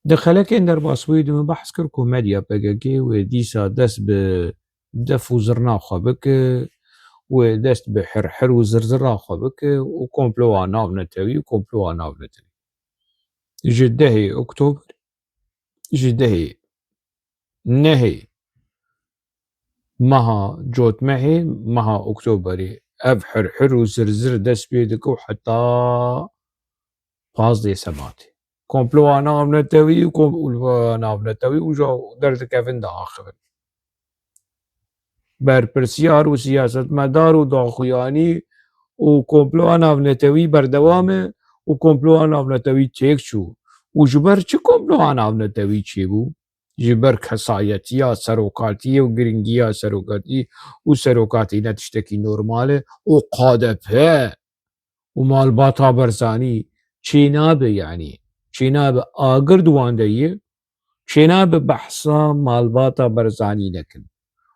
دخلك اندر باسويد من بحث كر كوميديا بقاقي وديسا دست بدف وزرنا خبك ودست بحرحر وزرزرا خبك وكومبلو ناف نتوي وكومبلو ناف نتوي جدهي اكتوبر جدهي نهي مها جوت معي مها اكتوبري اف حرحر وزرزر دست بيدك وحتى باز دي سماتي كومبلو ناف نتوي وكومبلو ناف نتوي وجو درد كيفن دا آخر برپرسیار و سیاستمدار و داخویانی و کمپلو ناونتوی بردوامه و کمپلو ناونتوی چیک شو و جبر چه کمپلو ناونتوی چی بو؟ جبر کسایتیا سروکاتی و گرینگیا سروکاتی و سروکاتی نتشتکی نورماله و قادپه و مالباتا برزانی چینابه یعنی چینابه آگر دواندهیه چینابه بحثا مالباتا برزانی نکن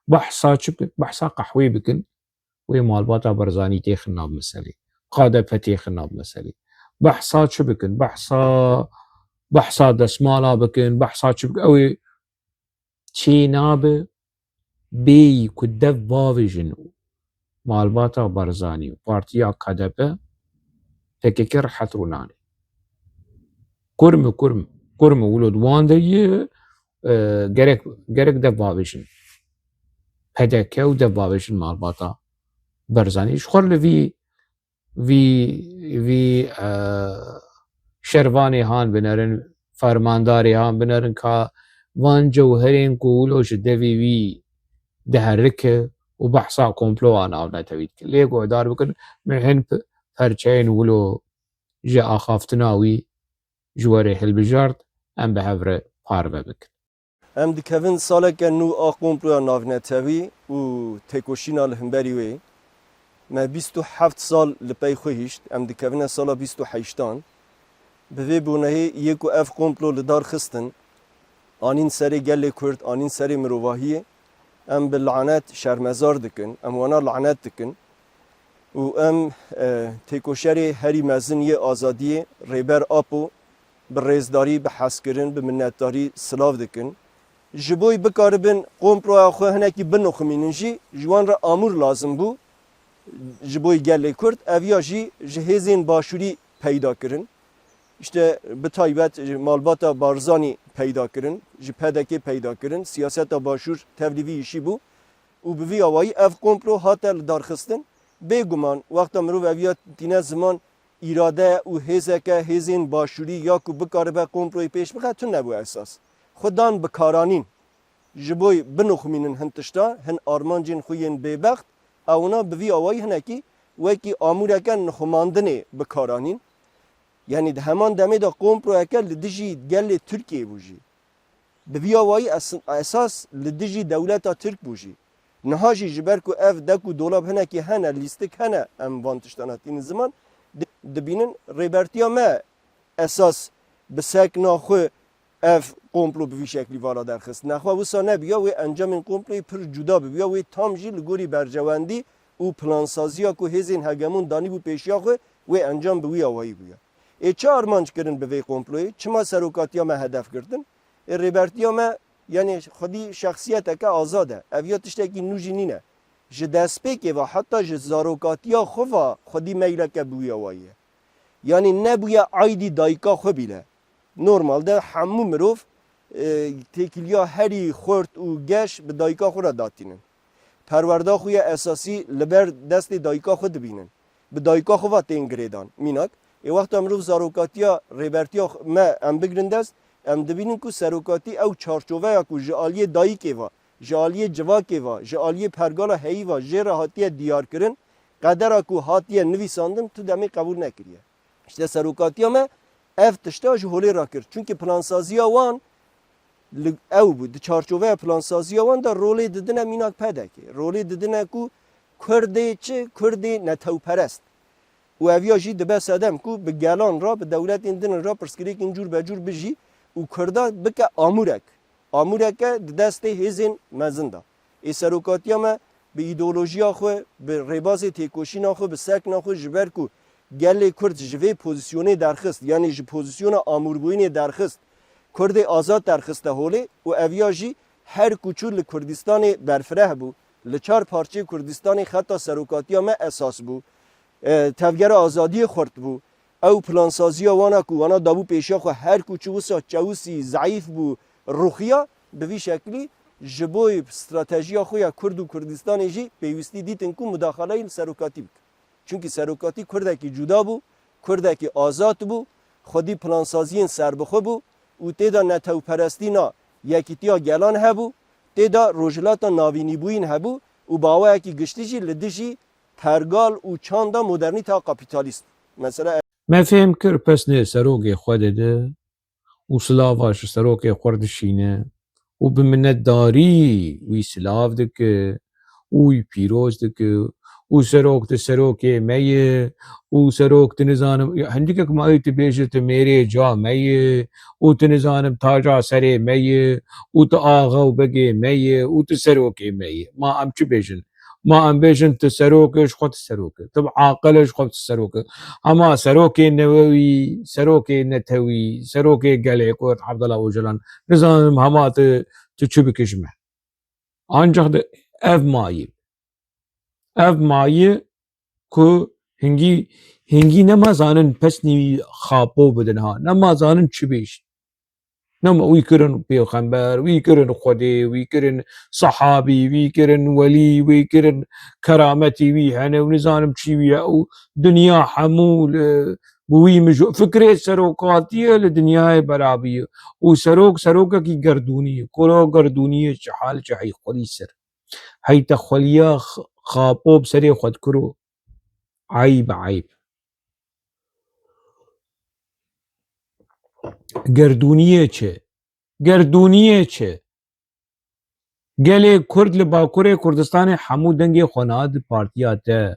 بحثا چبك بحثا قحوي بكن وي مالباتا برزاني تيخنا بمسالي قادة تيخنا بمسالي بحثا چبكن بحثا دسمالا بكن بحثا چبك اوي چيناب بي كدف بافيجن مالباتا برزاني بارتيا قادة تككر حتروناني كرم ولد واندي gerek de bavêjin pedeke û de bavêjin malbata berzanî ji xwe li vî şervanê han binerin fermandarê han binerin ka van cewherên ku wilo ji devê wî diherike û behsa komploa navnetewî dikin lê guhdar bikin min hin perçeyên wilo ji axaftina wî ji werê hilbijart em bi hev re parve bikin. Em dikevin saleke nû a komploya navnetewî û têkoşîna li hemberî wê me 27 sal li pey xwe hîşt em dikevine sala 28 bi vê bûnehê yê ku ev komplo li dar xistin anîn serê gelê Kurd anîn serê mirovahiyê em bi lanet şermezar dikin em wana lanet dikin û em têkoşerê herî mezin yê azadiyê rêber apo bi rêzdarî bi hezkirin bi minnetdarî silav dikin ji bo bikaribin komploya xwe hinekî binoximînin jî ji wan re amûr lazim bû ji bo gelê Kurd ev ya jî ji hêzên başûrî peyda kirin işte bi taybet malbata Barzanî peyda kirin ji pedekê peyda kirin siyaseta başûr tevlîvî îşî bû û bi vî awayî ev komplo hate li darxistin bêguman wexta mirov ev ya tîne ziman îrade û hêzeke hêzên başûrî ya ku bikaribe komployê pêş bixe tune nebû esas xudan bi karanîn ji bo binoximînin hin tişta hin armancên xwe yên bêbext ewna bi vî awayî hinekî wekî amûreke nixumandinê bikaranîn yani di heman demê de komployeke li dijî gelê Tirkiyê bû jî bi vî awayî esas li dijî dewleta Tirk bû jî niha jî ji ber ku ev dek û dolab hinekî hene lîstik hene em van tiştan hatînin ziman dibînin rêbertiya me esas bi sekna xwe ev komplo bi vî şeklî vala derxist nexwe wisa nebiya wê encamên komployê pir cuda bibiya wê tam jî li gorî bercewendî û plansaziya ku hêzên hegemon danî bû pêşiya xwe wê encam bi wî awayî bûye çi armanc kirin bi vê komployê çima serokatiya me hedef girtin rêbertiya me yani xwedî şexsiyeteke azad e ev ya tiştekî nû jî nîne ji destpêkê ve heta ji zarokatiya xwe ve xwedî meyleke bi wî awayî ye yani nebûye aydî dayika xwe bîle normalde hemû mirov têkiliya herî xurt û geş bi dayika xwe re datînin perwerda xwe ye esasî li ber destê dayika xwe dibînin bi dayika xwe ve tên girêdan mînak wexta mirov zarokatiya rêbertiya me em bigirin dest em dibînin ku serokatî ew çarçoveya ku ji aliyê dayîkê ve ji aliyê civakê ve ji aliyê pergala heyî ve jê re hatiye diyarkirin qedera ku hatiye nivîsandin tu demê qebûl nekiriye işte serokatiya me ev tişta ji holê rakir çünkü plansaziya wan ew bû di çarçoveya plansaziya wan de rolê didine mînak pedekê rolê didine ku Kurdê çi Kurdê netewperest û ev ya jî dibe sedem ku bi gelan ra bi dewletên din ra pirsgirêkên cûr becûr bijî û Kurda bike amûreke di destê hêzên mezin da serokatiya me bi îdeolojiya xwe bi rêbazê têkoşîna xwe bi sekna xwe ji ber ku gelê Kurd ji vê pozisyonê derxist yani ji pozisyona amûrbûyînê derxist کرد آزاد درخسته هوله و اویا جی هر کوچو لکردستان برفره بو لچار پارچه کردستان خطا سروکاتیا ما اساس بو تفگر آزادی خورد بو او پلانسازی وانا کو وانا دابو پیشا خو هر کوچو وسا چوسی ضعیف بو روخیا به وی شکلی جبوی استراتژی خویا کرد و کردستان جی پیوستی دیتن کو مداخله سروکاتی بک چونکی سروکاتی کردکی جدا بو کردکی آزاد بو خودی پلانسازی سربخو بو و تیدا نتو پرستینا یکیتیا گلان هبو تیدا روجلاتا ناوینی بوین هبو و باوه اکی گشتی جی لدیجی پرگال و چاندا مدرنی تا کپیتالیست مثلا ما فهم کر پس نه سروک خود ده و سلاواش سروک خوردشینه و بمنت داری وی سلاف دکه وی پیروز دکه و سروک ده سروک میه و سروک ده نزانم هندی که کمایی تبیشت میره جا میه و تنزانم تاجا سره میه و تا آغا و بگه میه و تا سروک میه ما ام چی بیشن ما ام بیشن تا سروکش خود سروکه طب عاقلش خود سروکه اما سروک نووی سروک نتوی سروک گله کوت عبدالله اوجلان نزانم همات تو چی بکشمه ancak da ev mayi ku hingi nemazanin pesni xapo bidin ha nemazanin çi beş nema wî kirin pêxember wî kirin xwedê wî kirin sahabî wî kirin welî wî kirin kerametî wî hene û nizanim çi wî ye û dinya hemû bi wî mij fikrê serokatiye li dinyayê berabî ye û serokekî gerdûnî ye koro gerdûniyê çi hal çi hey xwedî ser hey te xweliya xapo bi serê xwe dikiro eyb eyb gerdûniyê çi gerdûniyê çi gelê Kurd li Bakurê Kurdistanê hemû dengê xwe na di partiya te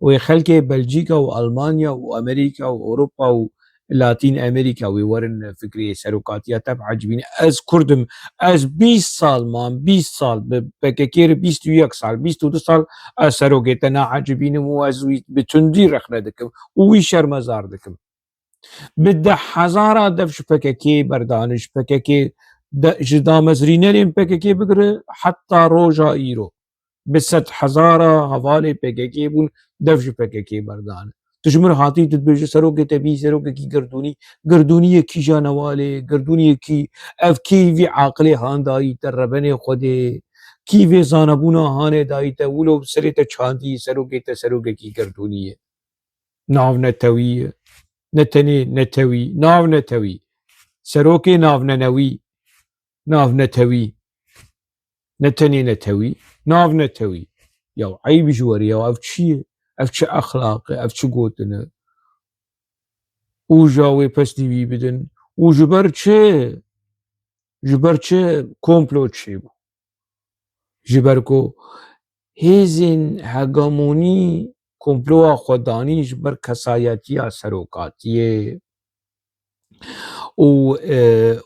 wê xelkê Belçîka û Almanya û Amerîka û Ewropa û Latîn Amerîka wê werin fikrê serokatiya te bihecibîne ez Kurdim ez 20 sal mam 20 sal bi PKK re 21 sal 22 sal ez serokê te nahecibînim û ez wî bi tundî rexne dikim û wî şermezar dikim bi 10,000 dev ji PKK berdaniş PKK ji damezrînerên PKK bigire heta roja îro bi 100,000 hevalê PKK bûn dev ji PKK berdane tu ji min hatî dibêje serokê te bî serokekî girdûnî girdûniyê kîja Newalê girdûniyekî ev kî vî aqilê han dayî te rebenê Xwedê kî vê zanebûna hanê dayî te wilo serê te çandî serokê te serokekî girdûnî ye nav netewî ye ne tenê netewî nav netewî serokê navnenewî nav netewî ne tenê netewî nav netewî ya eyb ji werî ya ev çi ye ev çi exlaq e ev çi gotin e û ja wê pesnîvî bidin û ji ber çi komplo çêbû ji ber ku hêzên hegemonî komploa xwe danî ji ber kesayetiya serokatiyê û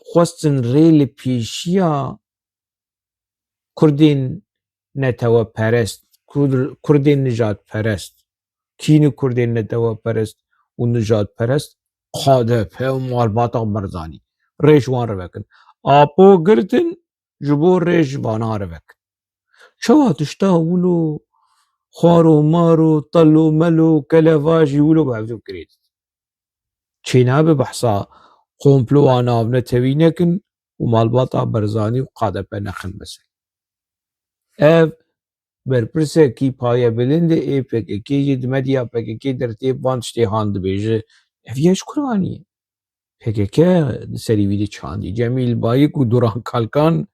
xwestin rê li pêşiya Kurdên neteweperest Kurdên nijadperest kîne Kurdên neteweperest û nijadperest KDP û malbata Barzanî rê ji wan re vekin apo girtin ji bo rê ji vanan re vekin çawa tişta wilo xwar û mar û tel û mel û keleva jî wilo bi hevdû kirê didin çê nabe behsa komploa navnetewî nekin û malbata Barzanî û KDP nexin ser ev berpirsekî payebilind ê PKK yê di medya PKK dertê van tiştê han dibêje ev ya ji Kur'anî ye PKK di serî wî de çandî Cemîl Bayik û Duran Kalkan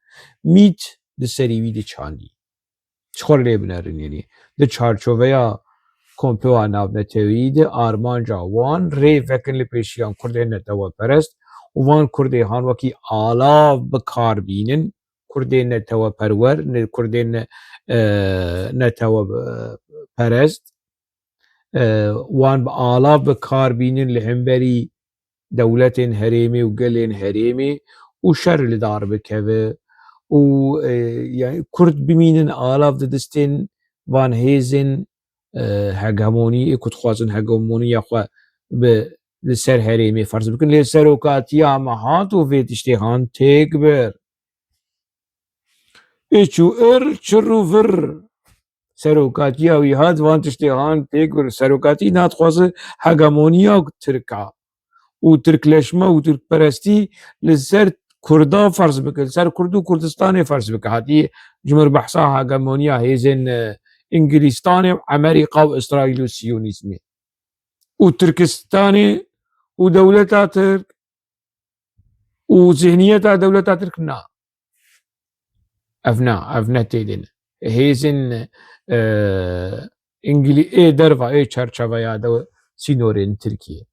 mît di serî wî de çandî ji xwe re lê binerin yenî di çarçoveya komploa navnetewî de armanca wan rê vekin li pêşiyan Kurdên neteweperest û van Kurdê han wekî alav bikarbînin Kurdên neteweperwer Kurdên neteweperest wan bi alav bikarbînin li hemberî dewletên herêmê û gelên herêmê û şer li dar bikeve û yani Kurd bimînin alav di destên van hêzên hegemonî ku dixwazin hegemoniya xwe bi لسر هريمي فرض بكن لسروكاتيا مهات وفي تشتيهان تكبر ايشو شرو فر سروكاتيا ويهاد وان تشتيهان تكبر سروكاتي ناتخواز هاجمونيا تركا وتركلشما وترك برستي لسر كردا فرض بكن سر كردو كردستاني فرض بكن هاتي جمر بحثا هاجمونيا هيزن انجليستاني امريكا واسرائيل والسيونيزمي وتركستاني ودولتها ترك وذهنيتها دولتها ترك نا افنا تيدن هيزن انجلي درفا چرچوا يا سينورين تركيا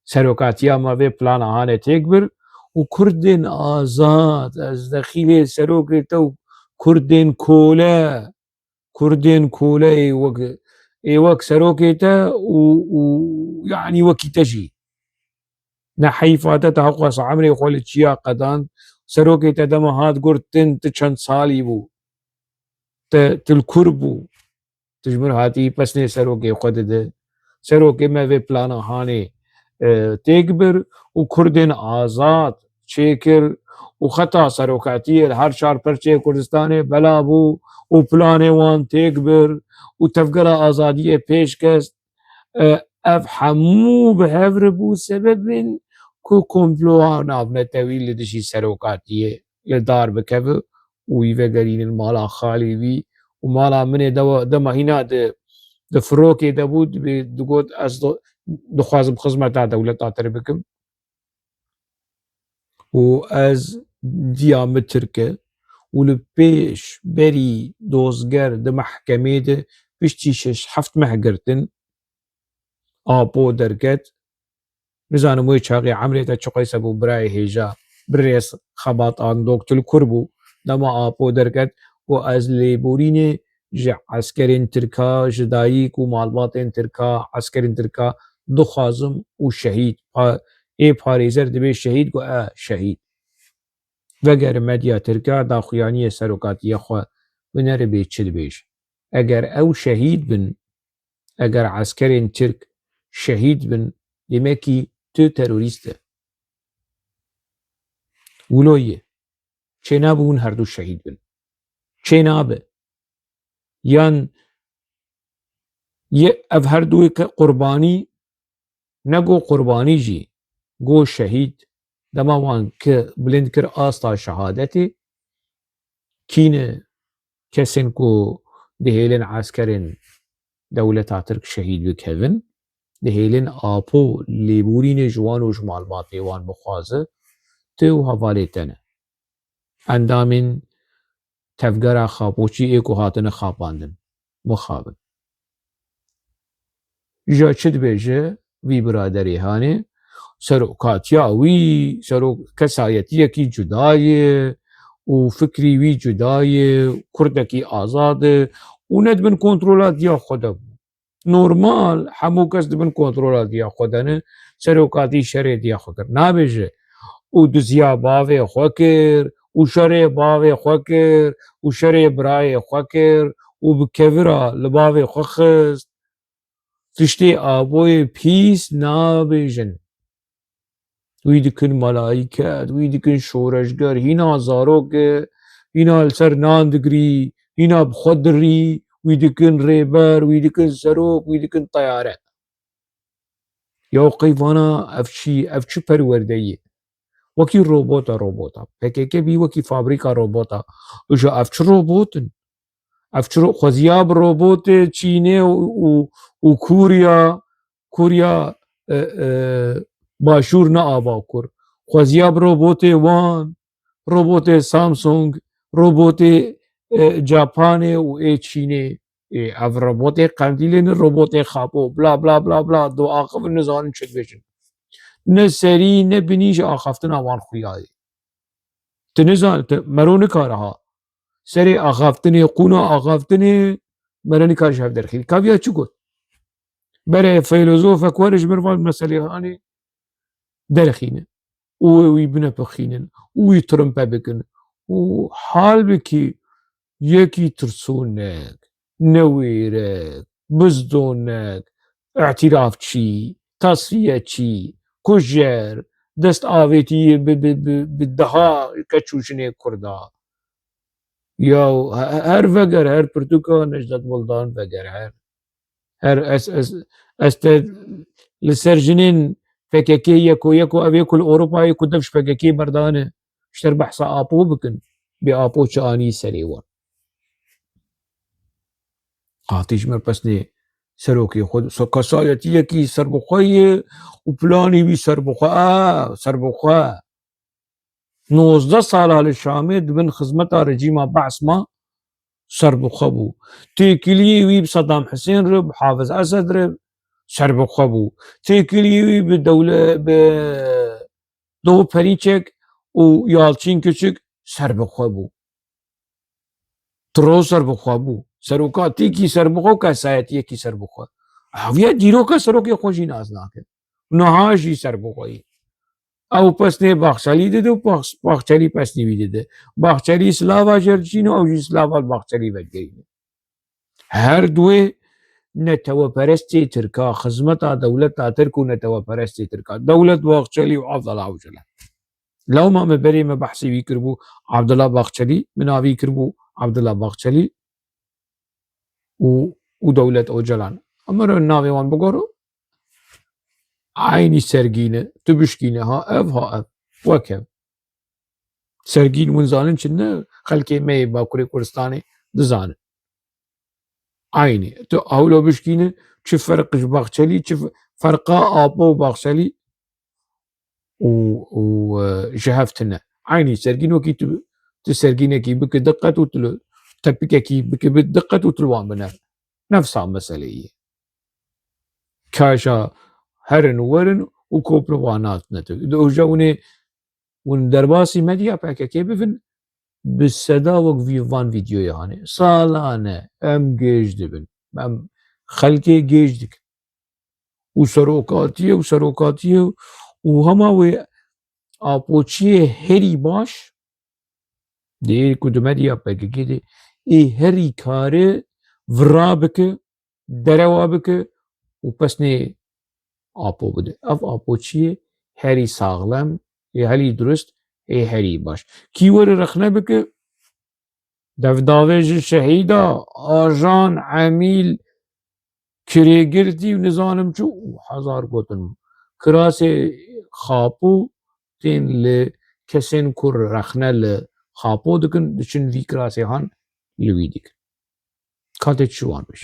سروكاتيا ما في بلان هانه تكبر وكردن آزاد از دخيل سروكتو كردن كولا ايوك سروكتا ويعني وكي تجي نحيفاتا تحقص عمري خولت شيا قدان سروكتا دما هاد قرتن تشان صالي بو تلكربو تجمر هاتي بسني سروكي قدد سروكي ما في بلانا هاني تكبر وكردن آزاد شكر وخطا سروكاتي هر شار پرچه كردستاني بلا بو وبلاني وان تكبر وتفقر آزادية پیشکست اف همو بهفر بو سبب كو كومبلوها نابنا طويل لدشي سروكاتية لدار بكفو ويفا قرين المالا خالي بي ومالا من دما هنا د فروكي دبود دقود أصدو دخوازم خزمتا دولتا تربكم و از ديامتركه ولبيش بري دوزگر د محكمه ده بشتي شش حفت محقرتن آبو دركت نزانو موي چاقي عمري تا چقاي سبو براي هيجا بريس خباط آن دوكتل كربو دما آبو دركت و از ليبورين جي عسكرين تركا جدايك و معلوماتين تركا عسكرين تركا دخوازم و شهيد اي پاريزر دبي شهيد و شهيد وگر مدیا ترکا دا خویانی سروکاتی خو بنر به چل بیش اگر او شهید بن اگر عسکرین ترک شهید بن دمکی تو تروریسته ولویه چه نبون هر دو شهید بن چه نابه یان یه اف هر دوی قربانی نگو قربانی جی گو شهید دما وان که بلند کر آستا شهادتی کینه کسین کو دهیلن عسکرین دولتا ترک شهید بکهون دهیلن آپو لیبورین جوان و معلومات وان بخوازه تو حواله تنه اندامین تفگرا خاپوچی ایکو هاتن خاپاندن مخابن جا چد بیجه وی برادری هانه سروکاتیا وی کسایتیه کی جدایه و فکری وی جدایه کردکی آزاده و ندبن کنترولات دیا خوده نورمال همو کس دبن کنترولات دیا خوده نه سروکاتی شره دیا خوده نابیجه و دزیا باوه خوکر و شره باوه خوکر و شره برای خوکر و بکورا لباوه خوخست تشتی آبوی پیس نابیجن وی دکن ملائکت وی دکن شورشگر هینا زاروک هینا السر ناندگری هینا بخدری وی دکن ریبر وی دکن سروک وی دکن طیاره یا قیوانا افچی پروردهیه وکی روبوتا پکیکه بی وکی فابریکا روبوتا اوشا افچ روبوتن افچ خوزیاب روبوت چینه و کوریا باشور نه آبا کر خوزیاب روبوت وان روبوت سامسونگ روبوت ژاپن و ای چینه اف روبوت قندیلن روبوت خاپو بلا بلا بلا بلا دو آخف نزان چک بشن نه سری نه بنیش آخفتن آوان خویایی تنزان مرون کارها سری آخفتن قونا آخفتن مرون کارش هف درخیل کابیا چو گفت برای فیلوزوف اکوارش مروان مسئله هانی درخینه وی بنا بخینن وی ترمپه بکن و حال بکی یکی ترسونک نویرک بزدونک اعتراف چی تصفیه چی كجر دست آويتي بالدها كتشوشني كردا ياو هر فقر هر برتوكا نجدت بلدان فقر هر است لسرجنين فككي يكو أبيكو الأوروبا يكو دفش فككي بردانه اشتر بحصا آبو بكن بآبو شاني سريوان قاتيش مربسني سروكي خود كسايتي كي سربخوي وبلاني بي سربخوا سربخوا 19 سال للشامد من خدمتها رجيمة بعث ما سربخوا بو تيكلي وي بصدام حسين رب حافظ أسد رب سربخوا بو تيكلي وي بالدولة دو فريچك ويالچين كچك سربخوا بو ترو سربخوا بو سروكاتي كي سربخوا كسايتي كي سربخوا هاويا ديروكا سروكي خوشي نازناك نهاجي سربخوي او پسنه باخچلی دیده و باخچلی پسنی بیده باخچلی سلاوا جرچینو او جی سلاوا باخچلی بدگرینه هر دوی نتوى پرستی ترکا خدمتا دولتا ترکو نتوى پرستی ترکا دولت باخچلی و عبدالله عوجله لو ما مبري ما بحثي بيكربو عبد الله باخچلي من بيكربو عبد الله باخچلي ودولة اوجلان امر الناوي وان بقولوا عيني سرقينه تبشكينه ها اف وكب سرقين ونزانن شنه خلكي مي باكوري كردستاني دزانه عيني تو اولو بشكينه شو فرق باخچلي شو فرقا ابو باخچلي وشهفتنا عيني سرقين وكي تسرقينه كي بك دقت وتلو تبكي كي بك بدقت وتلوان بنا نفسها مسألة كاشا هرن ورن وكوبروانات نتو دو جوني ون درباسي مديا باكا كي بفن بالسدا وك فان فيديو يعني سالانه ام جيج دبن ام خلقي جيج دك وسروكاتيه وهما و آپوچی هری باش دیر کدو مدیا باكا كده هری كاره ورا بك دروا بك وبسني آپو بده اف آپوچی هری ساغلم هری درست هری باش كيور رخنه بك دفداويج شهيدا آجان عميل كريگردي ونزانم چو هزار گوتن كراسي خاپو تين لكسين كور رخنه لخاپو دكن دشن في كراسي هان لوي ديك كاتت شوان بش